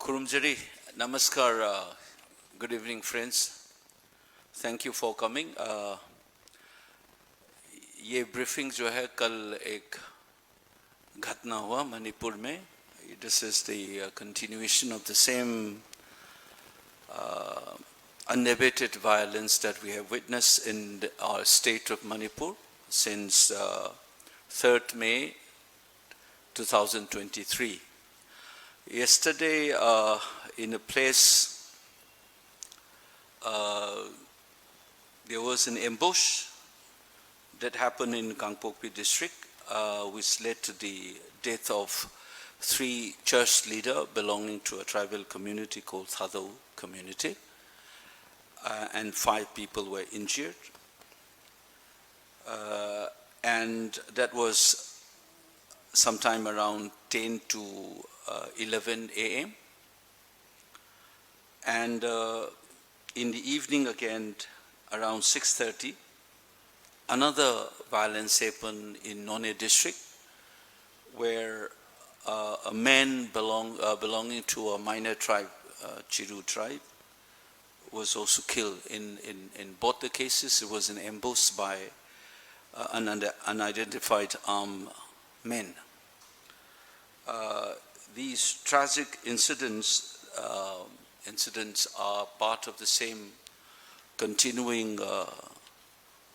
Kurumjari, Namaskar, good evening friends. Thank you for coming. ये briefing जो है कल एक घटना हुआ मणिपुर में. This is the continuation of the same unabated violence that we have witnessed in our state of Manipur since 3rd May 2023. Yesterday, in a place, there was an ambush that happened in Kangpokpi district, which led to the death of 3 church leaders belonging to a tribal community called Thado community, and 5 people were injured. And that was sometime around 10 to 11 a.m. And in the evening again, around 6:30, another violence happened in None district, where a man belonging to a minor tribe, Chiru tribe, was also killed. In both the cases, it was an ambush by unidentified armed men. These tragic incidents are part of the same continuing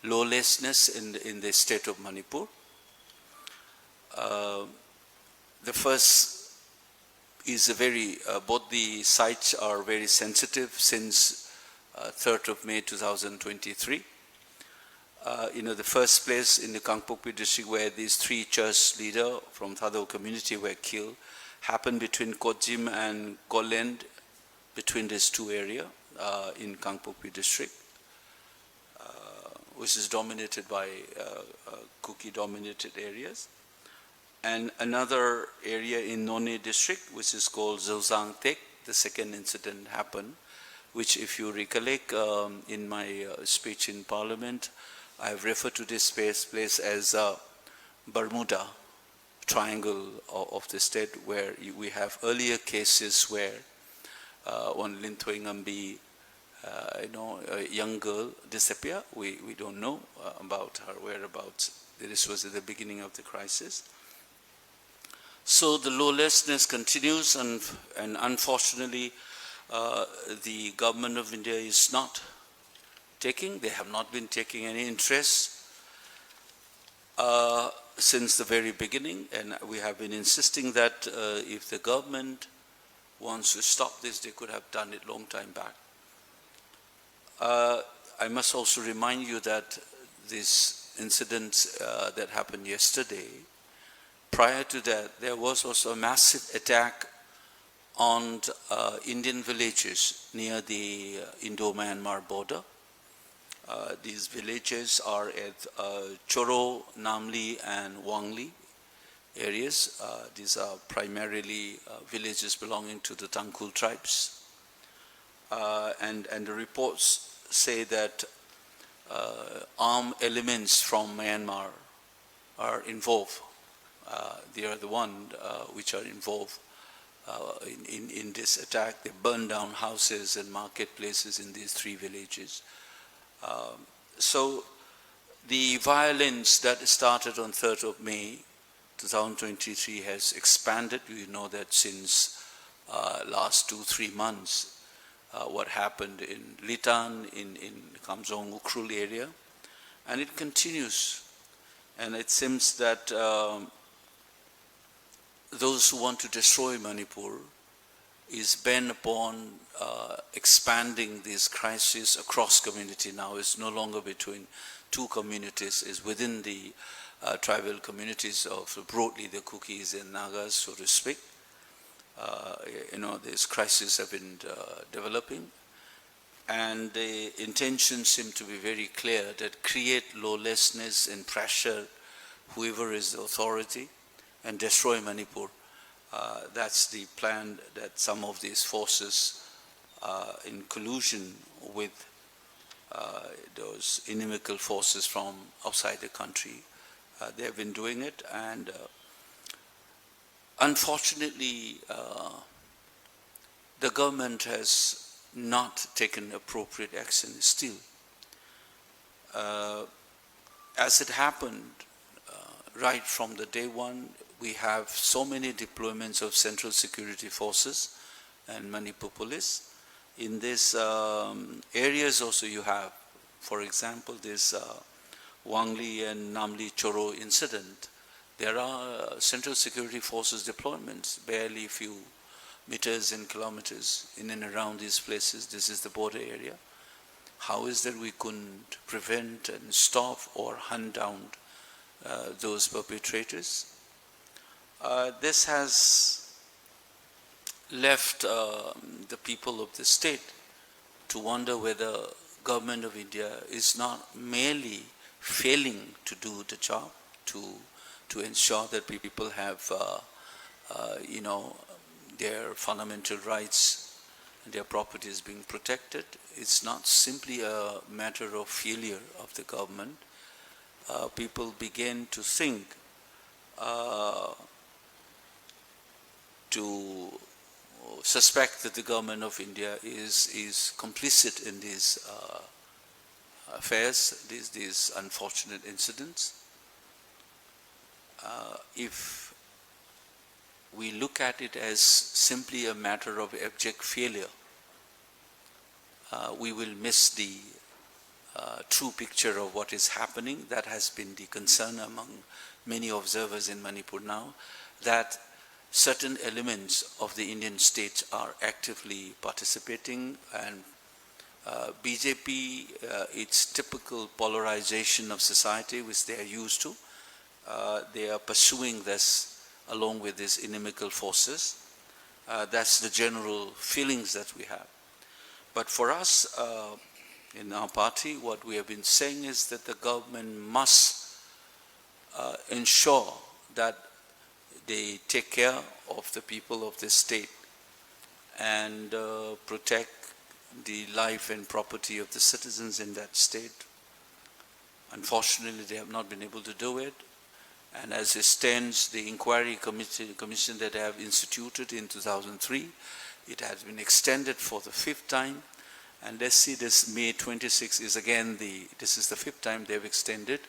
lawlessness in the state of Manipur. The first is both the sites are very sensitive since 3rd of May 2023. The first place in the Kangpokpi district where these 3 church leaders from Thado community were killed happened between Kojim and Kolend, between these 2 areas in Kangpokpi district, which is dominated by Kuki-dominated areas. And another area in None district, which is called Zozang Tek, the second incident happened, which if you recollect in my speech in Parliament, I have referred to this place as Bermuda Triangle of the state, where we have earlier cases where one Linthoing Ambi, a young girl disappeared. We don't know about her whereabouts. This was at the beginning of the crisis. So the lawlessness continues, and unfortunately, the government of India is not they have not been taking any interest since the very beginning, and we have been insisting that if the government wants to stop this, they could have done it long time back. I must also remind you that this incident that happened yesterday, prior to that, there was also a massive attack on Indian villages near the Indo-Myanmar border. These villages are at Choro, Namli and Wangli areas. These are primarily villages belonging to the Tangkhul tribes. And the reports say that armed elements from Myanmar are involved. They are the ones which are involved in this attack. They burned down houses and marketplaces in these 3 villages. So the violence that started on 3rd of May 2023 has expanded. We know that since last 2-3 months, what happened in Litan, in Kamjong, Ukhrul area, and it continues. And it seems that those who want to destroy Manipur is bent upon expanding this crisis across community. Now it's no longer between 2 communities, it's within the tribal communities of broadly the Kukis and Nagas, so to speak. These crises have been developing, and the intentions seem to be very clear, that create lawlessness and pressure whoever is the authority and destroy Manipur. That's the plan that some of these forces, in collusion with those inimical forces from outside the country, they have been doing it. And unfortunately, the government has not taken appropriate action still. As it happened, right from the day one, we have so many deployments of Central Security Forces and Manipur Police. In these areas also you have, for example, this Wangli and Namli Choro incident. There are Central Security Forces deployments, barely few meters and kilometers in and around these places. This is the border area. How is that we couldn't prevent and stop or hunt down those perpetrators? This has left the people of the state to wonder whether government of India is not merely failing to do the job, to ensure that people have their fundamental rights and their property is being protected. It's not simply a matter of failure of the government. People begin to think, to suspect that the government of India is complicit in these affairs, these unfortunate incidents. If we look at it as simply a matter of abject failure, we will miss the true picture of what is happening. That has been the concern among many observers in Manipur now, that certain elements of the Indian state are actively participating, and BJP, its typical polarization of society which they are used to, they are pursuing this along with these inimical forces. That's the general feelings that we have. But for us, in our party, what we have been saying is that the government must ensure that they take care of the people of this state and protect the life and property of the citizens in that state. Unfortunately, they have not been able to do it. And as it stands, the inquiry commission that I have instituted in 2003, it has been extended for the 5th time. And let's see, this May 26 is again this is the 5th time they have extended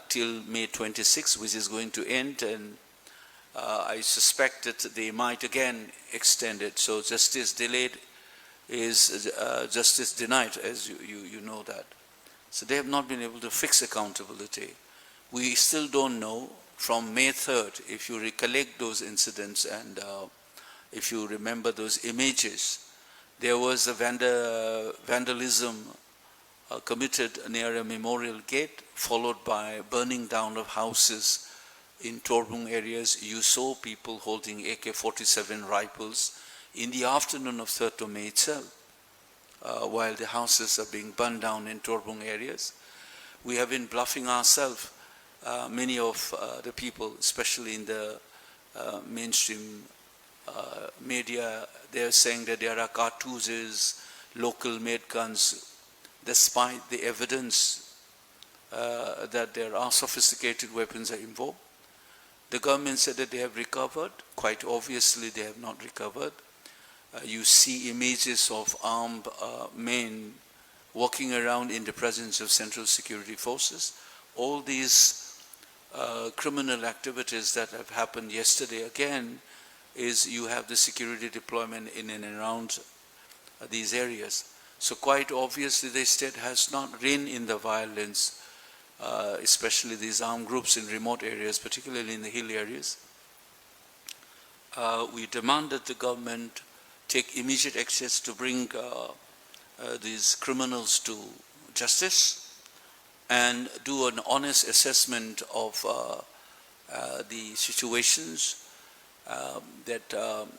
till May 26, which is going to end. And I suspect that they might again extend it. So justice delayed is justice denied, as you know that. So they have not been able to fix accountability. We still don't know from May 3rd, if you recollect those incidents and if you remember those images, there was a vandalism committed near a memorial gate, followed by burning down of houses in Torbung areas. You saw people holding AK-47 rifles in the afternoon of 3rd of May itself, while the houses are being burned down in Torbung areas. We have been bluffing ourselves. Many of the people, especially in the mainstream media, they are saying that there are cartouches, local made guns, despite the evidence that there are sophisticated weapons are involved. The government said that they have recovered. Quite obviously they have not recovered. You see images of armed men walking around in the presence of Central Security Forces. All these criminal activities that have happened yesterday again is you have the security deployment in and around these areas. So quite obviously the state has not reined in the violence, especially these armed groups in remote areas, particularly in the hill areas. We demand that the government take immediate actions to bring these criminals to justice and do an honest assessment of the situations. That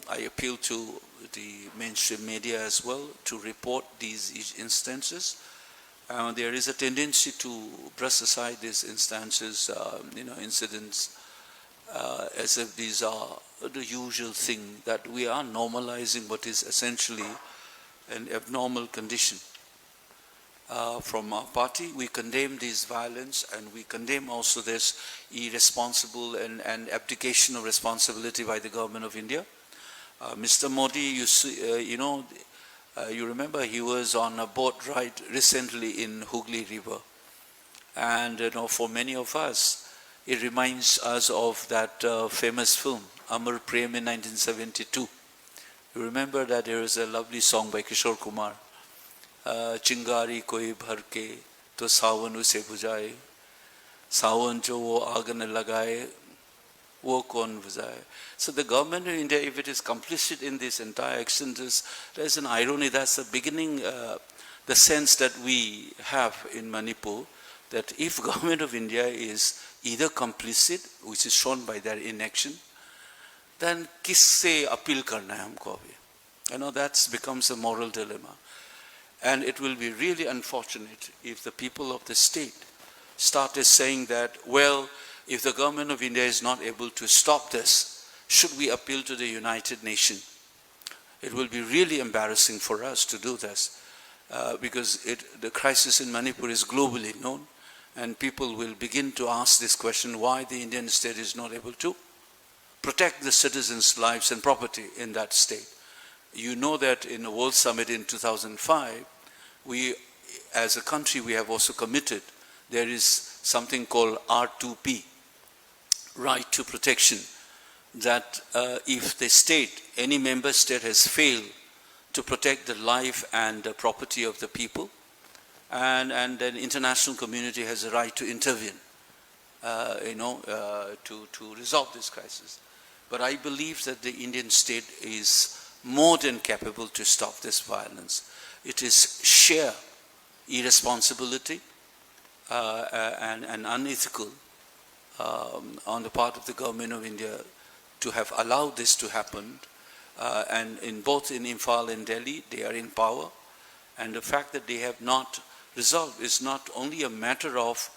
I appeal to the mainstream media as well to report these instances. There is a tendency to brush aside these instances, incidents, as if these are the usual thing, that we are normalizing what is essentially an abnormal condition. From our party, we condemn this violence, and we condemn also this irresponsible and abdication of responsibility by the government of India. Mr. Modi, you remember he was on a boat ride recently in Hooghly River. And for many of us, it reminds us of that famous film, Amar Prem in 1972. You remember that there is a lovely song by Kishore Kumar, Chingari koi bhar ke to sawan use bujaye, sawan jo wo aag na lagaye, wo kaun bujaye. So the government of India, if it is complicit in this entire exodus, there's an irony. That's the beginning, the sense that we have in Manipur, that if government of India is either complicit, which is shown by their inaction, then kisse appeal karna hai humko abhi? That becomes a moral dilemma. And it will be really unfortunate if the people of the state started saying that, well, if the government of India is not able to stop this, should we appeal to the United Nations? It will be really embarrassing for us to do this because the crisis in Manipur is globally known, and people will begin to ask this question, why the Indian state is not able to protect the citizens' lives and property in that state. You know that in the World Summit in 2005, we, as a country, we have also committed, there is something called R2P, right to protection, that if the state, any member state has failed to protect the life and the property of the people, and then international community has a right to intervene, to resolve this crisis. But I believe that the Indian state is more than capable to stop this violence. It is sheer irresponsibility and unethical on the part of the government of India to have allowed this to happen. And both in Imphal and Delhi, they are in power. And the fact that they have not resolved is not only a matter of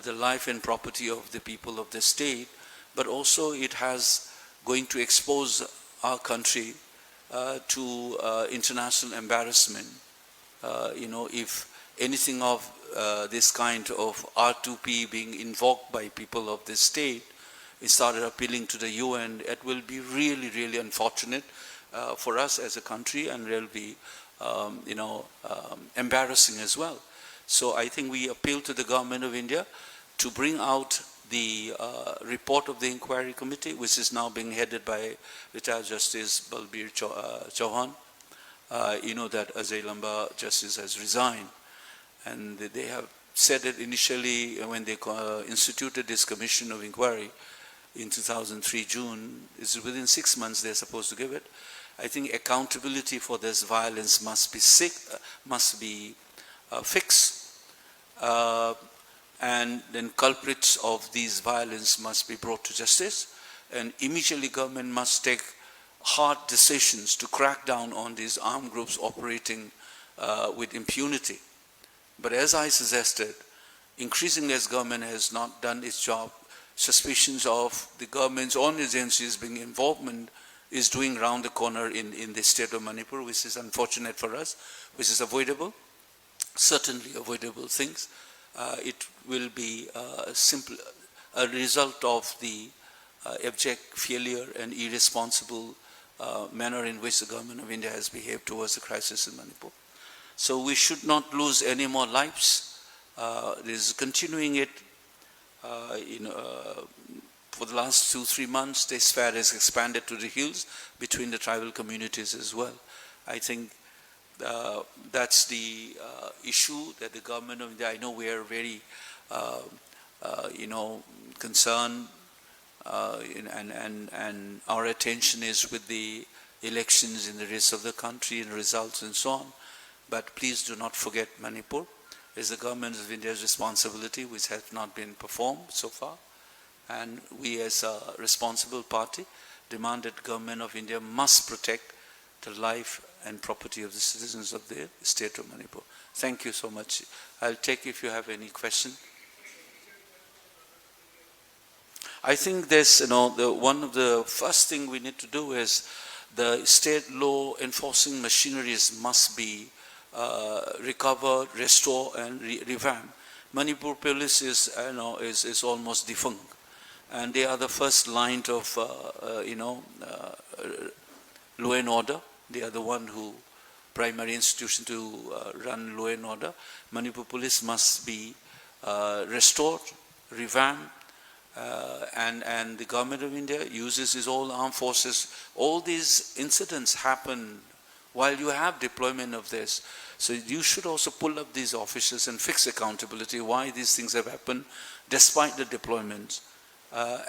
the life and property of the people of the state, but also it has going to expose our country to international embarrassment. If anything of this kind of R2P being invoked by people of this state, it started appealing to the UN, it will be really, really unfortunate for us as a country, and will be, embarrassing as well. So I think we appeal to the government of India to bring out the report of the inquiry committee, which is now being headed by retired Justice Balbir Chauhan. You know that Ajay Lamba Justice has resigned, and they have said it initially when they instituted this commission of inquiry in 2003 June, is within 6 months they're supposed to give it. I think accountability for this violence must be fixed, and then culprits of these violence must be brought to justice, and immediately government must take hard decisions to crack down on these armed groups operating with impunity. But as I suggested, increasingly as government has not done its job, suspicions of the government's own agencies being involvement is doing round the corner in the state of Manipur, which is unfortunate for us, which is avoidable, certainly avoidable things. It will be a result of the abject failure and irresponsible manner in which the government of India has behaved towards the crisis in Manipur. So we should not lose any more lives. This is continuing it. For the last 2-3 months, this fair has expanded to the hills between the tribal communities as well. I think that's the issue that the government of India, I know we are very, concerned, and our attention is with the elections in the rest of the country and results and so on. But please do not forget Manipur is the government of India's responsibility, which has not been performed so far. And we as a responsible party demand that government of India must protect the life and property of the citizens of the state of Manipur. Thank you so much. I'll take if you have any question. I think there's, one of the first thing we need to do is the state law enforcing machineries must be recovered, restored, and revamped. Manipur police is almost defunct, and they are the first line of law and order. They are the one who primary institution to run law and order. Manipur police must be restored, revamped, and the government of India uses its own armed forces. All these incidents happen while you have deployment of this. So you should also pull up these officers and fix accountability, why these things have happened despite the deployments.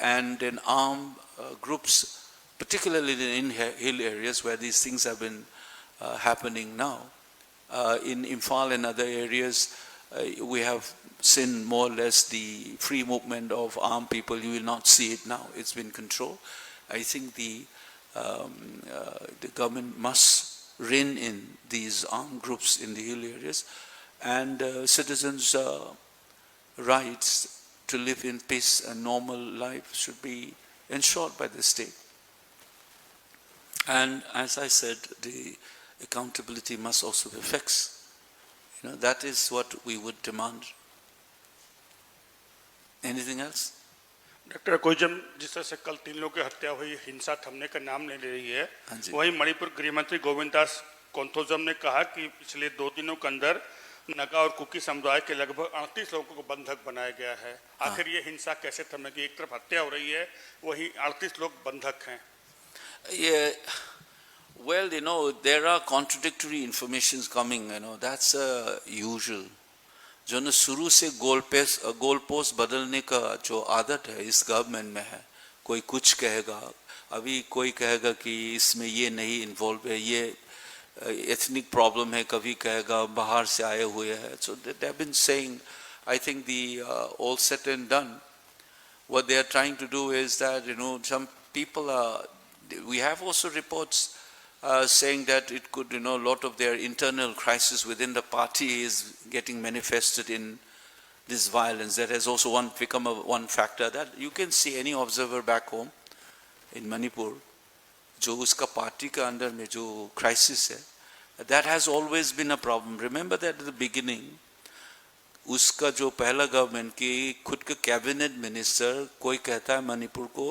And then armed groups, particularly in hill areas where these things have been happening now. In Imphal and other areas, we have seen more or less the free movement of armed people. You will not see it now. It's been controlled. I think the government must rein in these armed groups in the hill areas, and citizens' rights to live in peace and normal life should be ensured by the state. And as I said, the accountability must also be fixed. You know, that is what we would demand. Anything else? Doctor Koijam, जिस तरह से कल 3 लोगों की हत्या हुई, हिंसा थमने का नाम नहीं ले रही है, वहीं मणिपुर गृह मंत्री गोविंद दास कोंथोजम ने कहा कि पिछले 2 दिनों के अंदर नगा और कुकी समुदाय के लगभग 38 लोगों को बंधक बनाया गया है। आखिर ये हिंसा कैसे थमेगी? एक तरफ हत्या हो रही है, वहीं 38 लोग बंधक हैं। Well, you know, there are contradictory informations coming, you know, that's usual. जो न शुरू से गोल पोस्ट बदलने का जो आदत है इस गवर्नमेंट में है, कोई कुछ कहेगा, अभी कोई कहेगा कि इसमें ये नहीं इन्वॉल्व है, ये एथनिक प्रॉब्लम है, कभी कहेगा बाहर से आए हुए हैं. So they have been saying, I think the all said and done, what they are trying to do is that, you know, some people are, we have also reports saying that it could, you know, a lot of their internal crisis within the party is getting manifested in this violence. That has also become one factor that you can see any observer back home in Manipur, जो उसका party का अंदर में जो crisis है, that has always been a problem. Remember that at the beginning, उसका जो पहला गवर्नमेंट की खुद का कैबिनेट मिनिस्टर कोई कहता है मणिपुर को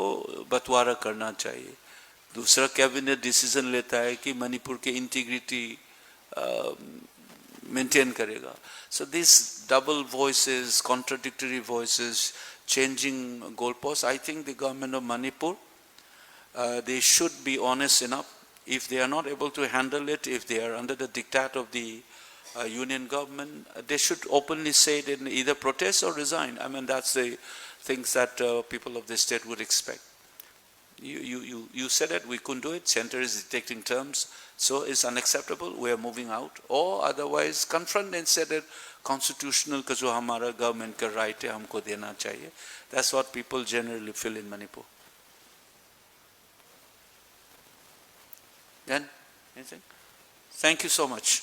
बंटवारा करना चाहिए, दूसरा कैबिनेट डिसीजन लेता है कि मणिपुर के इंटीग्रिटी मेंटेन करेगा. So these double voices, contradictory voices, changing goalposts, I think the government of Manipur, they should be honest enough. If they are not able to handle it, if they are under the diktat of the union government, they should openly say it and either protest or resign. I mean, that's the things that people of the state would expect. You said it, we couldn't do it, center is dictating terms, so it's unacceptable, we are moving out, or otherwise confront and say that constitutional का जो हमारा government का right है हमको देना चाहिए. That's what people generally feel in Manipur. Then, anything? Thank you so much.